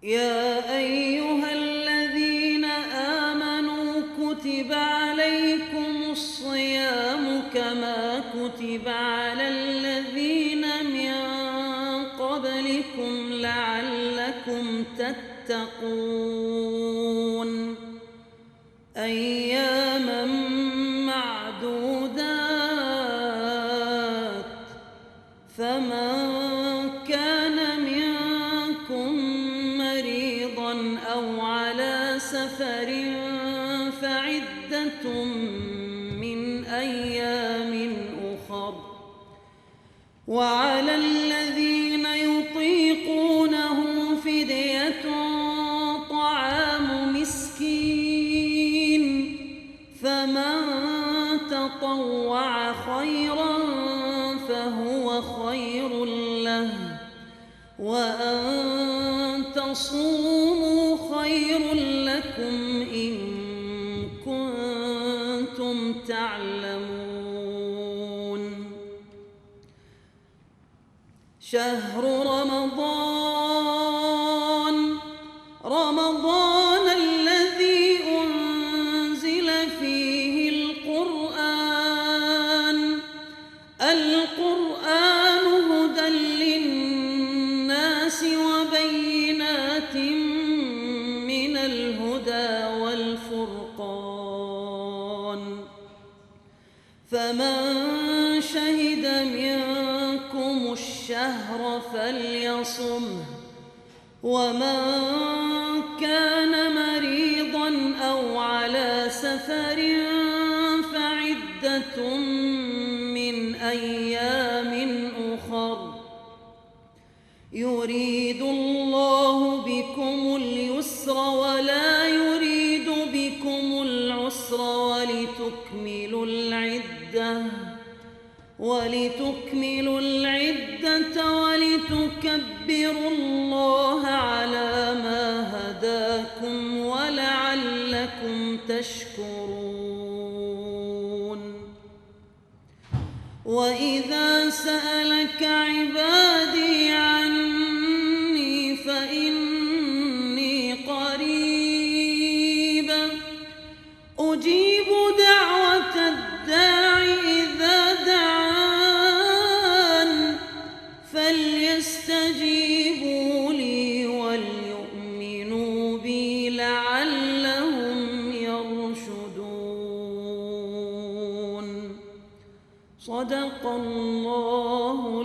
يا أيها الذين آمنوا كتب عليكم الصيام كما كتب على الذين من قبلكم لعلكم تتقون أياما معدودات فمن كان منكم مريضا أو على سفر فعدة من أيام أخر وعلى الذين يطيقونه فدية طعام مسكين فمن تطوع خيرا فهو خير له وأن تصوموا خير لكم إن كنتم تعلمون شهر رمضان الذي أنزل فيه القرآن هدى للناس وبينات من الهدى والفرقان فمن شهد منكم الشهر فليصمه ومن كان مريضا أو على سفر فعدة من أيام أخر يريد الله بكم اليسر ولا يريد بكم العسر ولتكملوا العدة ولتكبروا الله على ما هداكم ولعلكم تشكرون وإذا سألك عبادي عني فإني قريب أجيب دعوة الداع إذا دعان فليستجيبوا لي وليؤمنوا بي لعلهم يرشدون صدق الله